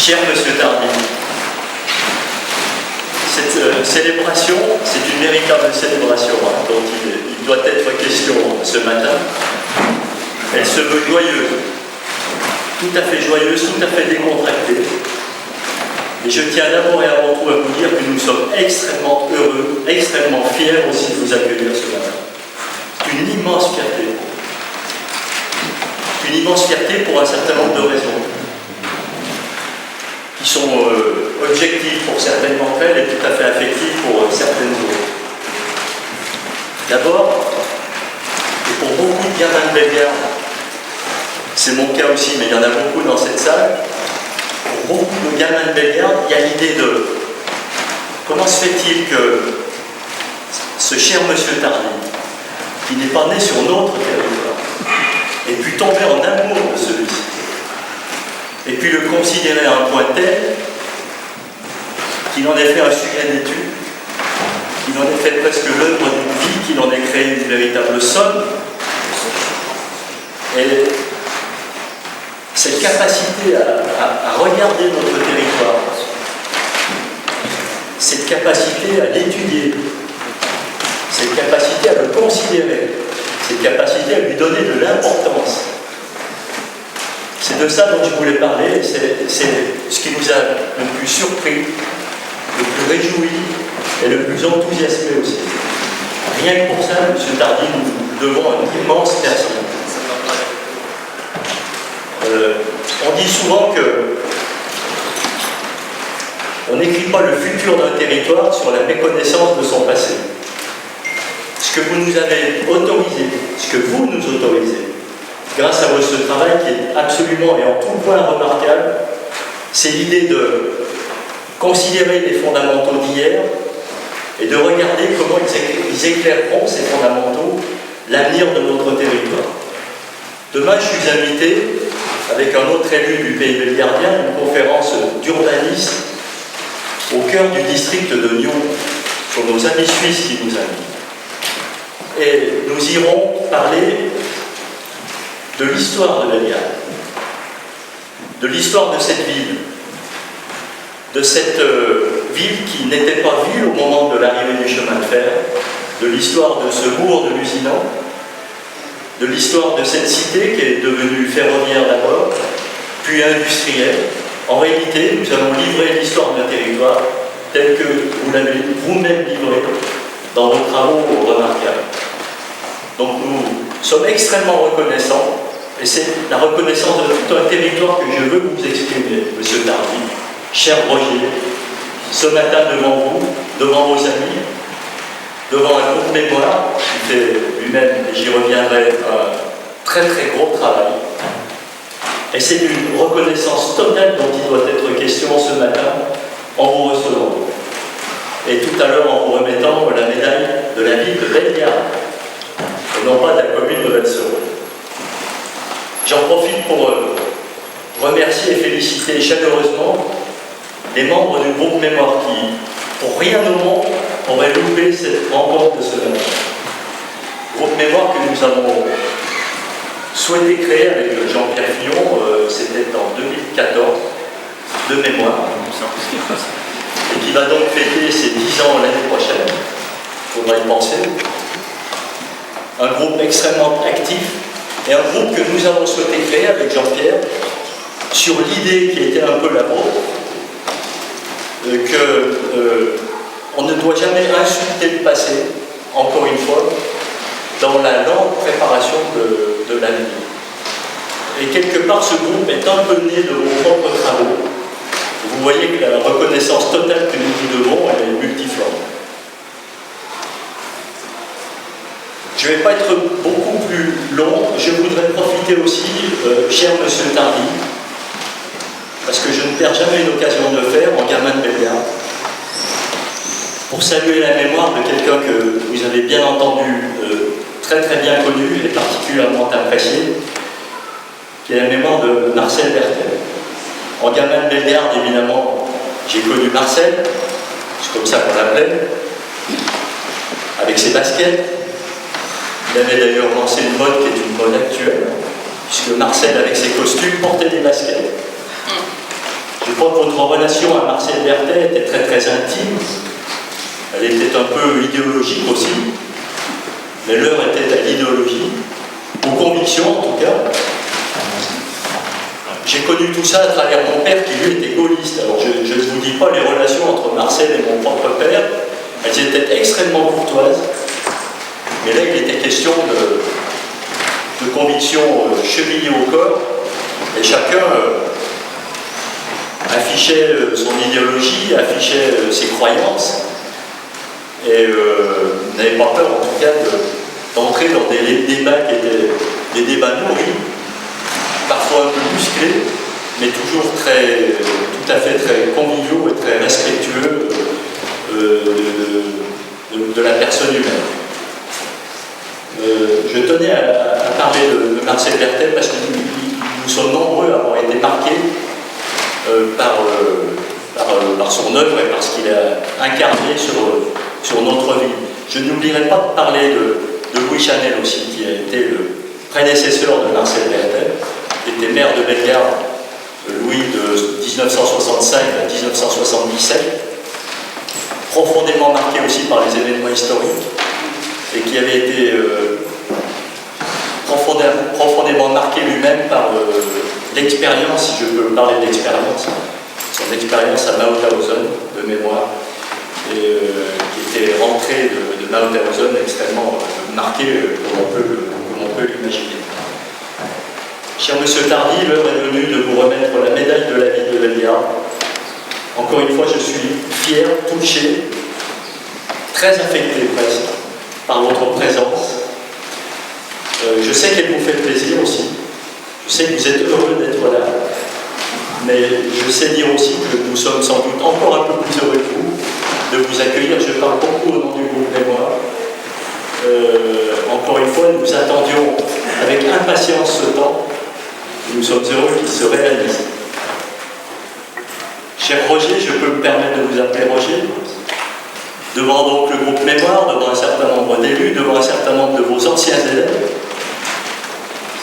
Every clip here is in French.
Cher Monsieur Tardy, cette célébration, c'est une véritable célébration dont il doit être question ce matin. Elle se veut joyeuse, tout à fait joyeuse, tout à fait décontractée. Et je tiens d'abord et avant tout à vous dire que nous sommes extrêmement heureux, extrêmement fiers aussi de vous accueillir ce matin. C'est une immense fierté. Une immense fierté pour un certain nombre de raisons, qui sont objectives pour certaines d'entre elles et tout à fait affectives pour certaines autres. D'abord, et pour beaucoup de gamins de Bellegarde, c'est mon cas aussi, mais il y en a beaucoup dans cette salle, pour beaucoup de gamins de Bellegarde, il y a l'idée de comment se fait-il que ce cher monsieur Tardy, qui n'est pas né sur notre territoire, ait pu tomber en amour de celui-ci, et puis le considérer à un point tel qu'il en ait fait un sujet d'étude, qu'il en ait fait presque l'œuvre d'une vie, qu'il en ait créé une véritable somme. Et cette capacité à regarder notre territoire, cette capacité à l'étudier, cette capacité à le considérer, cette capacité à lui donner de l'importance. C'est de ça dont je voulais parler, c'est ce qui nous a le plus surpris, le plus réjoui et le plus enthousiasmé aussi. Rien que pour ça, M. Tardy, nous devons une immense personne. On dit souvent que on n'écrit pas le futur d'un territoire sur la méconnaissance de son passé. Ce que vous nous avez autorisé, ce que vous nous autorisez, grâce à votre travail qui est absolument et en tout point remarquable, c'est l'idée de considérer les fondamentaux d'hier et de regarder comment ils éclaireront ces fondamentaux l'avenir de notre territoire. Demain, je suis invité, avec un autre élu du pays bellegaardien, à une conférence d'urbanisme au cœur du district de Nyon, sur nos amis suisses qui nous invitent. Et nous irons parler de l'histoire de Bellegarde, de l'histoire de cette ville, de cette ville qui n'était pas ville au moment de l'arrivée du chemin de fer, de l'histoire de ce bourg de Lusignan, de l'histoire de cette cité qui est devenue ferroviaire d'abord, puis industrielle. En réalité, nous allons livrer l'histoire d'un territoire tel que vous l'avez vous-même livré dans vos travaux remarquables. Donc nous sommes extrêmement reconnaissants, et c'est la reconnaissance de tout un territoire que je veux vous exprimer, Monsieur Tardy, cher Roger, ce matin devant vous, devant vos amis, devant un groupe mémoire qui fait lui-même, et j'y reviendrai, un très très gros travail. Et c'est une reconnaissance totale dont il doit être question ce matin en vous recevant. Et tout à l'heure en vous remettant la médaille de la ville de Bellegarde, et non pas de la commune de Valserole. J'en profite pour remercier et féliciter chaleureusement les membres du groupe mémoire qui, pour rien au monde, auraient loupé cette rencontre de ce matin. Groupe mémoire que nous avons souhaité créer avec Jean-Pierre Fillon, c'était en 2014, de mémoire, et qui va donc fêter ses 10 ans l'année prochaine, il faudra y penser. Un groupe extrêmement actif, et un groupe que nous avons souhaité créer avec Jean-Pierre sur l'idée qui était un peu la vôtre, qu'on ne doit jamais insulter le passé, encore une fois, dans la lente préparation de l'avenir. Et quelque part, ce groupe est un peu né de vos propres travaux. Vous voyez que la reconnaissance totale que nous vous devons, elle est multiforme. Je ne vais pas être beaucoup plus long, je voudrais profiter aussi, cher Monsieur Tardy, parce que je ne perds jamais une occasion de le faire en gamin de Bellegarde, pour saluer la mémoire de quelqu'un que vous avez bien entendu, très très bien connu et particulièrement apprécié, qui est la mémoire de Marcel Bertel. En gamin de Bellegarde, évidemment, j'ai connu Marcel, c'est comme ça qu'on l'appelait, avec ses baskets. Il avait d'ailleurs lancé une mode qui est une mode actuelle, puisque Marcel, avec ses costumes, portait des baskets. Je Je crois que votre relation à Marcel Berthet était très très intime. Elle était un peu idéologique aussi. Mais l'heure était à l'idéologie, aux convictions en tout cas. J'ai connu tout ça à travers mon père qui lui était gaulliste. Alors je ne vous dis pas les relations entre Marcel et mon propre père, elles étaient extrêmement courtoises. Mais là il était question de convictions chevillées au corps, et chacun affichait son idéologie, affichait ses croyances, et n'avait pas peur en tout cas d'entrer dans des débats qui étaient des débats nourris, parfois un peu musclés, mais toujours tout à fait très conviviaux et très respectueux de la personne humaine. Je tenais à parler de Marcel Berthet parce que nous sommes nombreux à avoir été marqués par son œuvre et par ce qu'il a incarné sur notre vie. Je n'oublierai pas de parler de Louis Chanel aussi, qui a été le prédécesseur de Marcel Berthet, qui était maire de Bellegarde, Louis de 1965 à 1977, profondément marqué aussi par les événements historiques, et qui avait été profondément marqué lui-même par l'expérience, si je peux parler de l'expérience, son expérience à Mauthausen de mémoire, et qui était rentré de Mauthausen extrêmement marqué comme on peut l'imaginer. Cher Monsieur Tardy, l'heure est venue de vous remettre la médaille de la ville de Bellegarde. Encore une fois, je suis fier, touché, très affecté presque par votre présence. Je sais qu'elle vous fait plaisir aussi. Je sais que vous êtes heureux d'être là. Mais je sais dire aussi que nous sommes sans doute encore un peu plus heureux que vous de vous accueillir. Je parle beaucoup au nom du groupe Mémoire. Encore une fois, nous attendions avec impatience ce temps. Et nous sommes heureux qu'il se réalise. Cher Roger, je peux me permettre de vous appeler Roger, devant donc le groupe Mémoire, devant un certain nombre d'élus, devant un certain nombre de vos anciens élèves.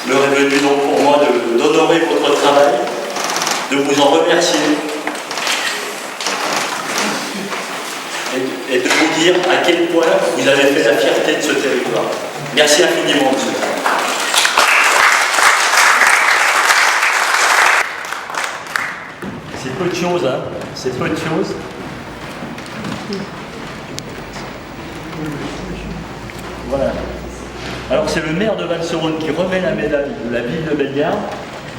L'heure est venue donc pour moi d'honorer votre travail, de vous en remercier et de vous dire à quel point vous avez fait la fierté de ce territoire. Merci infiniment, monsieur. C'est peu de choses, hein. C'est peu de choses. Voilà. Alors c'est le maire de Valserone qui remet la médaille de la ville de Bellegarde.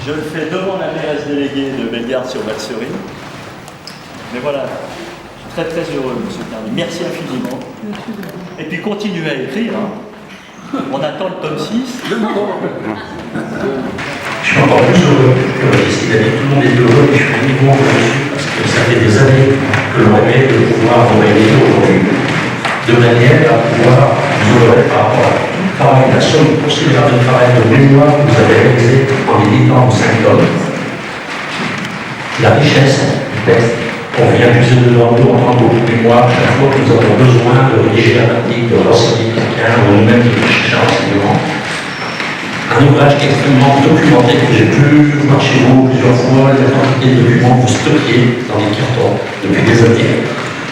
Je le fais devant la mairesse déléguée de Bellegarde-sur-Valserine. Mais voilà, je suis très très heureux, monsieur Tardy. Merci infiniment. Et puis continuez à écrire. Hein. On attend le tome 6. Je suis encore plus heureux que ici d'habitude, tout le monde est heureux, mais je suis uniquement dessus parce que ça fait des années que l'on rêvait de pouvoir vous réunir aujourd'hui, de manière à pouvoir vous honorer par rapport à tout le travail, la somme considérable de travail de mémoire que vous avez réalisé en éditant vos 5 tomes, la richesse du texte qu'on vient puiser devant nous en tant que groupe mémoire chaque fois que nous avons besoin de rédiger un article, de renseigner quelqu'un ou nous-mêmes de chercher un renseignement. Un ouvrage extrêmement documenté que j'ai pu voir chez vous plusieurs fois, la quantité de documents que vous stockiez dans les cartons depuis des années.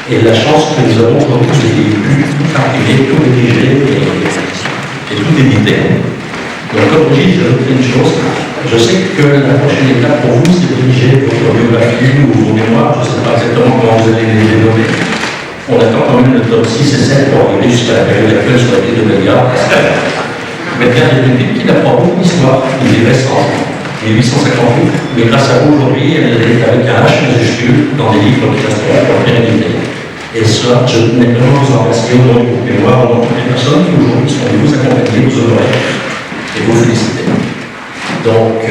Et la chance que nous avons aujourd'hui, c'est qu'il pu tout imprimer, tout rédiger et tout éditer. Donc comme je dis, je note une chose, je sais que la prochaine étape pour vous, c'est de rédiger votre biographie ou vos mémoires, je ne sais pas exactement comment vous allez les nommer. On attend quand même le tome 6 et 7 pour arriver jusqu'à la période actuelle sur la ville de Bellegarde. Mais bien des ville qui apprend beaucoup d'histoire, il est récent, 1858, mais grâce à vous aujourd'hui, elle est avec un H majuscule dans des livres qui resteront pour pérennité. Et cela, je tenais vraiment vous en remercier au nom du groupe Mémoire, au nom de toutes les personnes qui aujourd'hui sont venues vous accompagner, vous honorer et vous féliciter. Donc,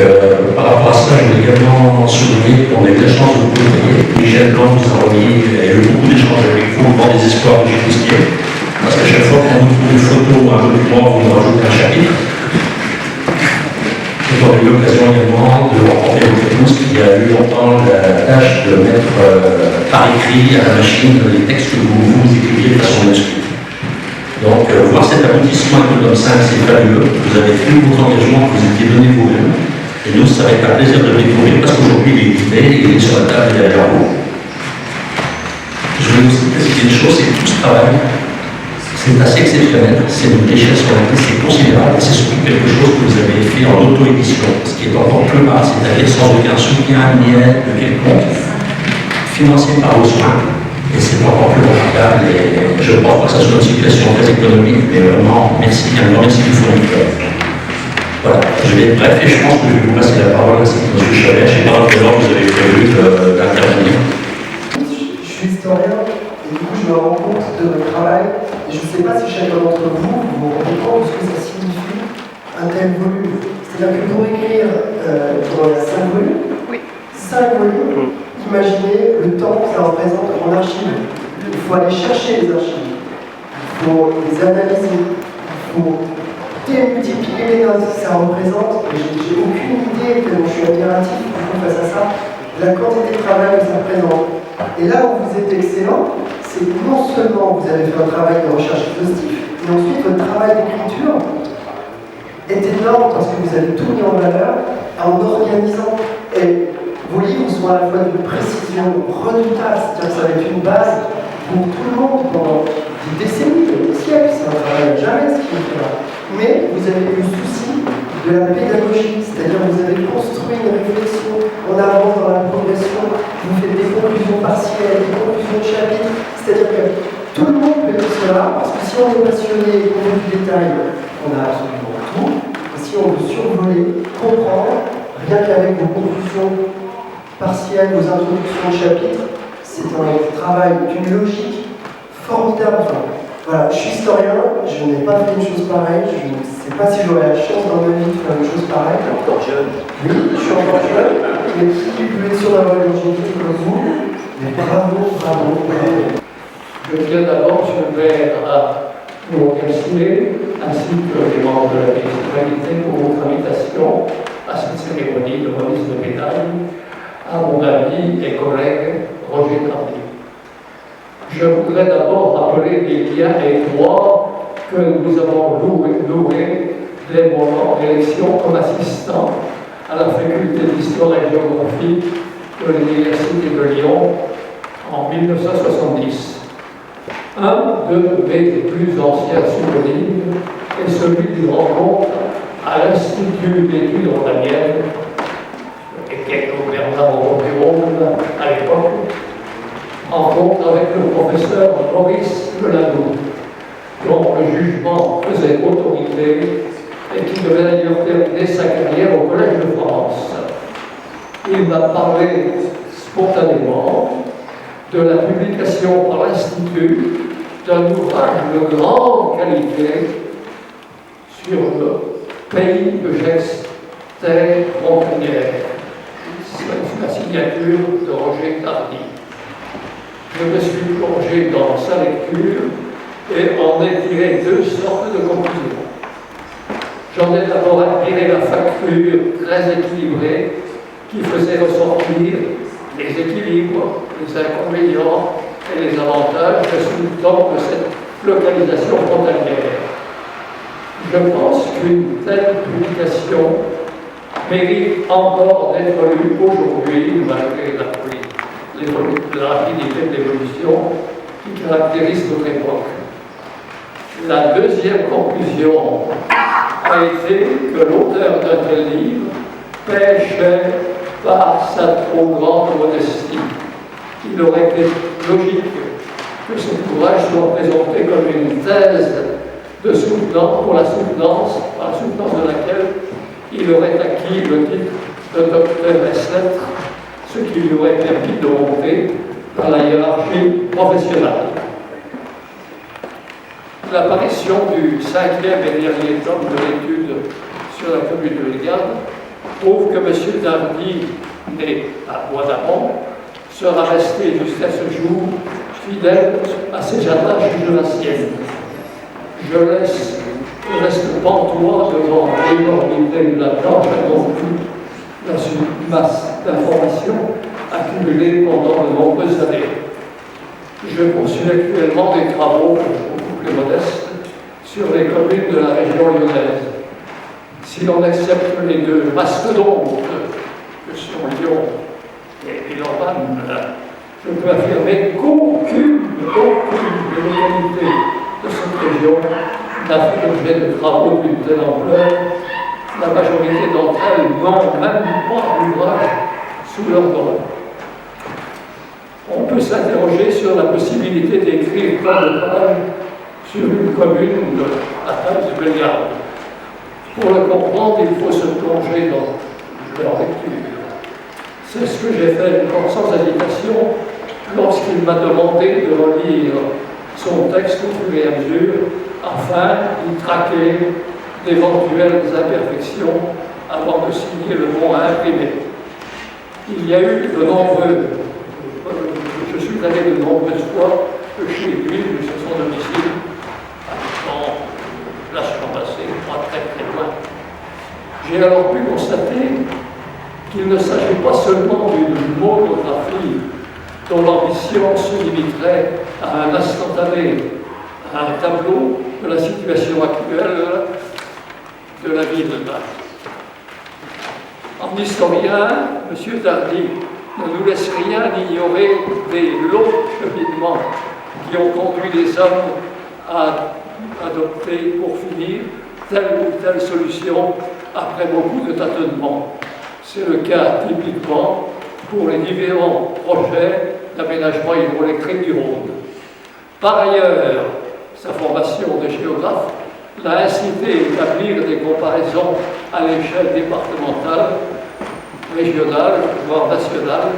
par rapport à cela, je voulais également souligner qu'on a eu la chance de vous côtoyer. Michel Blanc nous a remis, et eu beaucoup d'échanges avec vous, dans des espoirs de Gifustier. Parce qu'à chaque fois qu'on vous trouve une photo ou un document, vous nous rajoutez un chapitre. Et on a eu l'occasion également de rencontrer votre épouse qui a eu longtemps la tâche de mettre par écrit à la machine les textes que vous écriviez de façon manuscrite. Donc, voir cet aboutissement avec le tome 5, c'est fabuleux. Vous avez tenu votre engagement que vous étiez donné vous-même. Et nous, ça va être un plaisir de le découvrir parce qu'aujourd'hui, il est guidé, il est sur la table derrière vous. Je vais vous expliquer une chose, c'est que tout ce travail, c'est assez exceptionnel, c'est une richesse sur laquelle c'est considérable, et c'est surtout quelque chose que vous avez fait en auto-édition, ce qui est encore plus rare, c'est-à-dire sans aucun soutien ni aide de quelconque, financé par vos soins, et c'est encore plus remarquable, et je pense pas que ça soit une situation très économique, mais vraiment, merci, un grand merci du fond du cœur. Voilà, je vais être bref et je pense que je vais vous passer la parole à M. Chalet. Je ne sais pas quel ordre vous avez prévu d'intervenir. Je suis historien et du coup je me rends compte de votre travail et je ne sais pas si chacun d'entre vous vous rendez compte de ce que ça signifie un tel volume. C'est-à-dire que pour écrire pour 5 volumes, 5 volumes, imaginez le temps que ça représente en archives. Il faut aller chercher les archives, il faut les analyser, il faut démultiplier les notes, ça représente, et j'ai aucune idée, tellement je suis admiratif face à ça, la quantité de travail que ça représente. Et là où vous êtes excellent, c'est que non seulement vous avez fait un travail de recherche exhaustif, mais ensuite votre travail d'écriture est énorme parce que vous avez tout mis en valeur en organisant. Et vos livres sont à la fois d'une précision redoutable, c'est-à-dire que ça va être une base pour tout le monde pendant des décennies, des siècles, c'est un travail jamais ce qu'il fait là. Mais vous avez eu le souci de la pédagogie, c'est-à-dire que vous avez construit une réflexion, on avance dans la progression, vous faites des conclusions partielles, des conclusions de chapitres, c'est-à-dire que tout le monde peut faire cela, parce que si on est passionné et qu'on veut du détail, on a absolument tout, et si on veut survoler, comprendre, rien qu'avec vos conclusions partielles, vos introductions de chapitres, c'est un travail d'une logique formidable. Voilà, je suis historien, je n'ai pas fait une chose pareille, je ne sais pas si j'aurai la chance dans ma vie de faire une chose pareille. Encore jeune. Oui, je suis encore jeune, mais qui peut être sur la voie longévité comme vous, mais bravo, bravo, bravo. Je tiens d'abord, je vais vous remercier, ainsi que les membres de la municipalité, pour votre invitation à cette cérémonie de remise de médaille à mon ami et collègue Roger Tardy. Je voudrais d'abord rappeler les liens étroits que nous avons noués dès mon élection comme assistant à la faculté d'histoire et géographie de l'Université de Lyon en 1970. Un de mes plus anciens souvenirs est celui d'une rencontre à l'Institut d'études rhodaniennes, était au Bernard Rome à l'époque, rencontre avec le professeur Maurice Leladou, dont le jugement faisait autorité et qui devait d'ailleurs terminer sa carrière au Collège de France. Il m'a parlé spontanément de la publication par l'Institut d'un ouvrage de grande qualité sur le pays de gestes, terre frontalière. C'est la signature de Roger Tardy. Je me suis plongé dans sa lecture et en ai tiré deux sortes de conclusions. J'en ai d'abord admiré la facture très équilibrée qui faisait ressortir les équilibres, les inconvénients et les avantages résultant de cette localisation frontalière. Je pense qu'une telle publication mérite encore d'être lue aujourd'hui, malgré la rapidité de l'évolution qui caractérise notre époque. La deuxième conclusion a été que l'auteur d'un tel livre pêchait par sa trop grande modestie. Il aurait été logique que cet ouvrage soit présenté comme une thèse de soutenance, par la soutenance de laquelle il aurait acquis le titre de docteur ès lettres, ce qui lui aurait permis de monter dans la hiérarchie professionnelle. L'apparition du cinquième et dernier tome de l'étude sur la commune de Légane prouve que M. Tardy, né à Bois-d'Amont, sera resté jusqu'à ce jour fidèle à ses attaches jurassiennes. Je reste pantois devant l'énormité de la tâche accomplie, la masse d'informations accumulées pendant de nombreuses années. Je poursuis actuellement des travaux beaucoup plus modestes sur les communes de la région lyonnaise. Si l'on accepte les deux mastodontes que sont Lyon et Villeurbanne, je peux affirmer qu'aucune localité de cette région n'a fait l'objet de travaux d'une telle ampleur. La majorité d'entre elles n'ont même pas d'ouvrage sous leur nom. On peut s'interroger sur la possibilité d'écrire tant de pages sur une commune à taille de Bellegarde. Pour le comprendre, il faut se plonger dans leur lecture. C'est ce que j'ai fait sans hésitation lorsqu'il m'a demandé de relire son texte au fur et à mesure afin d'y traquer d'éventuelles imperfections avant de signer le mot à imprimer. Il y a eu de nombreux, je suis allé de nombreuses fois chez lui, sur son domicile, habitant la Chambassée, pas très loin. J'ai alors pu constater qu'il ne s'agit pas seulement d'une monographie dont l'ambition se limiterait à un instantané, à un tableau de la situation actuelle de la ville de Bâle. En historien, M. Tardy ne nous laisse rien ignorer des longs cheminements qui ont conduit les hommes à adopter pour finir telle ou telle solution après beaucoup de tâtonnements. C'est le cas typiquement pour les différents projets d'aménagement hydroélectrique du Rhône. Par ailleurs, sa formation de géographe l'a incité à établir des comparaisons à l'échelle départementale, régionale, voire nationale,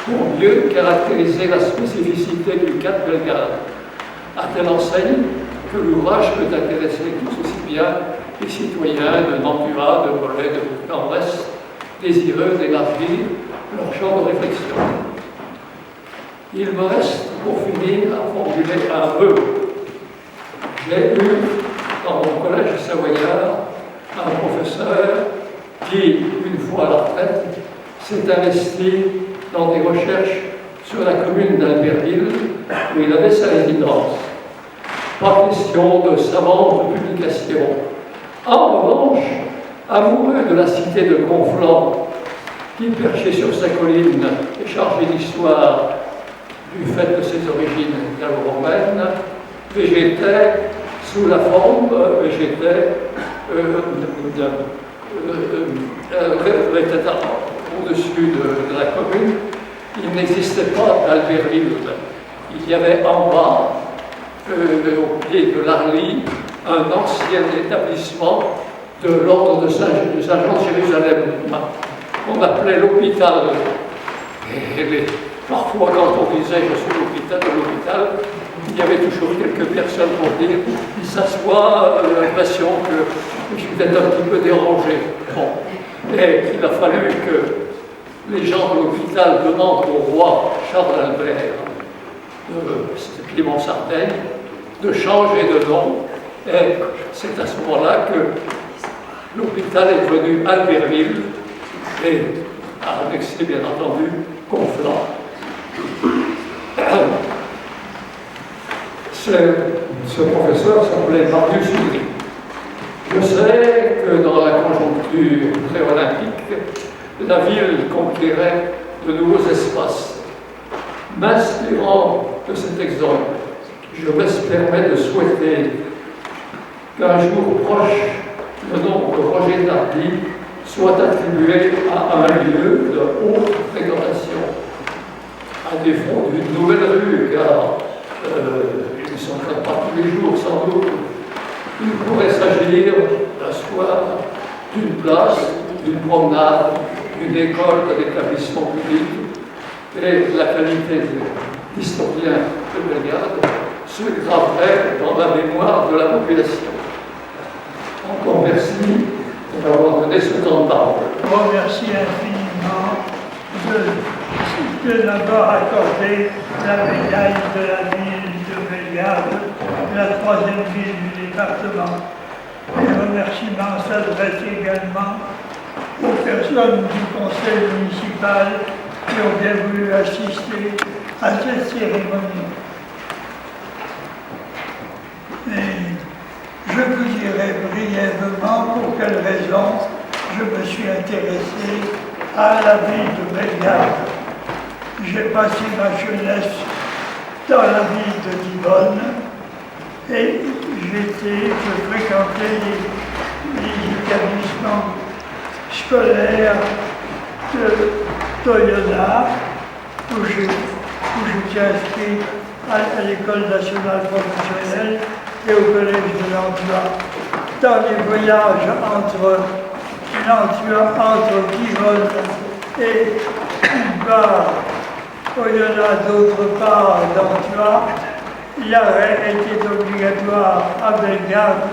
pour mieux caractériser la spécificité du cas de Bellegarde, à telle enseigne que l'ouvrage peut intéresser tous aussi bien les citoyens de Nantua, de Mollet, de Bourg-en-Bresse, désireux d'élargir leur champ de réflexion. Il me reste, pour finir, à formuler un vœu. J'ai eu, dans mon collège savoyard, un professeur qui, une fois à la retraite, s'est investi dans des recherches sur la commune d'Albertville, où il avait sa résidence. Pas question de savantes publications. En revanche, amoureux de la cité de Conflans, qui, perché sur sa colline, est chargé d'histoire du fait de ses origines gallo-romaines, végétait sous la forme, au-dessus de la commune. Il n'existait pas d'Albertville. Il y avait en bas, au pied de l'Arly, un ancien établissement de l'ordre de Saint-Jean de Jérusalem, qu'on appelait l'hôpital. Et parfois, quand on disait je suis l'hôpital, il y avait toujours quelques personnes pour dire il s'assoit, l'impression que je suis peut-être un petit peu dérangé. Bon. Et il a fallu que les gens de l'hôpital demandent au roi Charles Albert, c'était Clément Sardaigne, de changer de nom. Et c'est à ce moment-là que l'hôpital est devenu Albertville et a annexé, bien entendu, Conflans. Ce professeur s'appelait Marius Uri. Je sais que dans la conjoncture pré-olympique, la ville conquérait de nouveaux espaces. M'inspirant de cet exemple, je me permets de souhaiter qu'un jour proche, le nom de Roger Tardy soit attribué à un lieu de haute fréquentation, à défaut d'une nouvelle rue, car ils ne sont pas tous les jours sans doute. Il pourrait s'agir d'un soir, d'une place, d'une promenade, d'une école, d'un établissement public, et la qualité d'historien de Bellegarde se graverait dans la mémoire de la population. Encore merci d'avoir donné ce temps de parole. Je vous remercie infiniment de m'avoir accordé la médaille de la ville de Bellegarde, la troisième ville du département. Les remerciements s'adressent également aux personnes du conseil municipal qui ont bien voulu assister à cette cérémonie. Et je vous dirai brièvement brièvement pour quelles raisons je me suis intéressé à la ville de Bellegarde. J'ai passé ma jeunesse dans la ville de Divonne et je fréquentais les établissements scolaires de Toyonnax, où j'étais inscrit à l'École nationale professionnelle et au Collège de Nantua. Dans les voyages entre Divonne et Toyonnax, d'autre part Nantua, l'arrêt était obligatoire à Bellegarde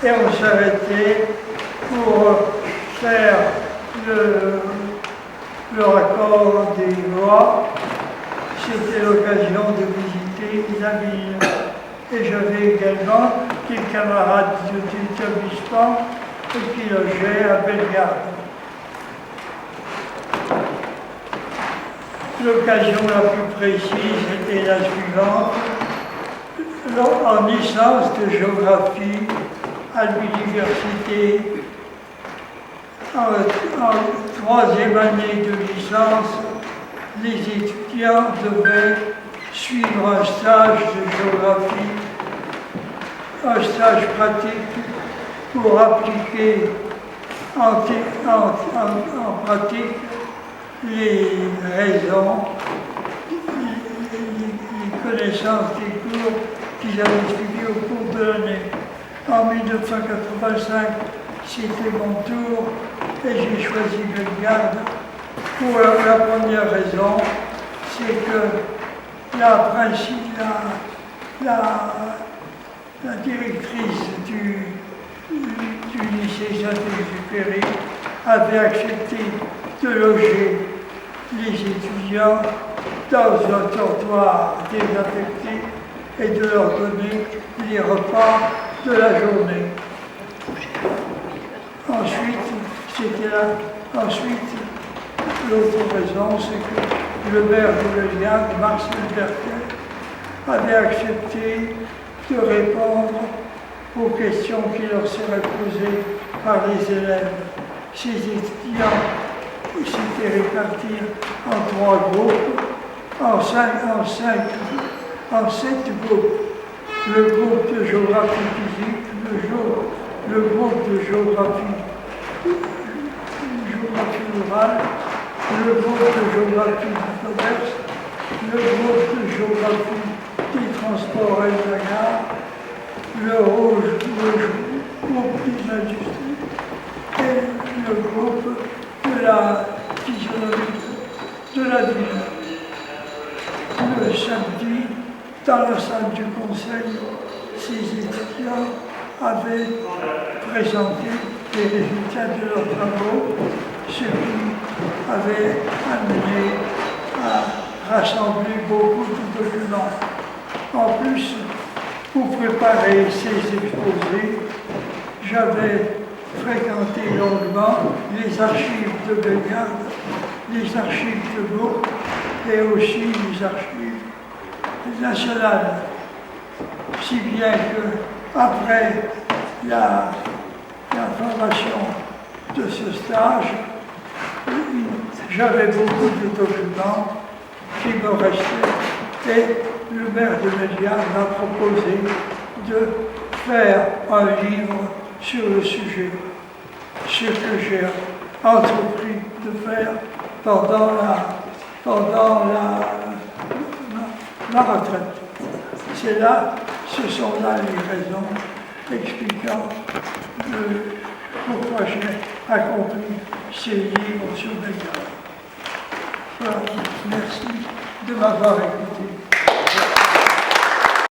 et on s'arrêtait pour faire le raccord des voies. C'était l'occasion de visiter la ville. Et j'avais également des camarades d'établissement qui logeaient à Bellegarde. L'occasion la plus précise était la suivante. En licence de géographie à l'université, en troisième année de licence, les étudiants devaient suivre un stage de géographie, un stage pratique pour appliquer en pratique les raisons, les connaissances des cours qu'ils avaient suivis au cours de l'année. En 1985, c'était mon tour et j'ai choisi Bellegarde. Pour la première raison, c'est que la directrice du lycée Saint-Exupéry avait accepté de loger les étudiants dans un dortoir désaffecté et de leur donner les repas de la journée. Ensuite, l'autre raison, c'est que le maire de Bellegarde, Marcel Berquet, avait accepté de répondre aux questions qui leur seraient posées par les élèves. Ces étudiants s'étaient répartis en 3 groupes, en 7 groupes. Le groupe de géographie physique, le groupe de géographie rurale, le groupe de géographie du commerce, le groupe de géographie des transports et de la gare, le groupe des industries et le groupe de la physionomie de la ville. Le samedi, dans la salle du conseil, ces étudiants avaient présenté les résultats de leurs travaux, ce qui avait amené à rassembler beaucoup de documents. En plus, pour préparer ces exposés, j'avais fréquenté longuement les archives de Bellegarde, les archives de Bourg et aussi les archives nationales. Si bien que, après la formation de ce stage, j'avais beaucoup de documents qui me restaient et le maire de Bellegarde m'a proposé de faire un livre sur le sujet, ce que j'ai entrepris de faire pendant ma retraite. Ce sont là les raisons expliquant pourquoi j'ai accompli ces livres sur Bellegarde. Voilà, merci de m'avoir écouté.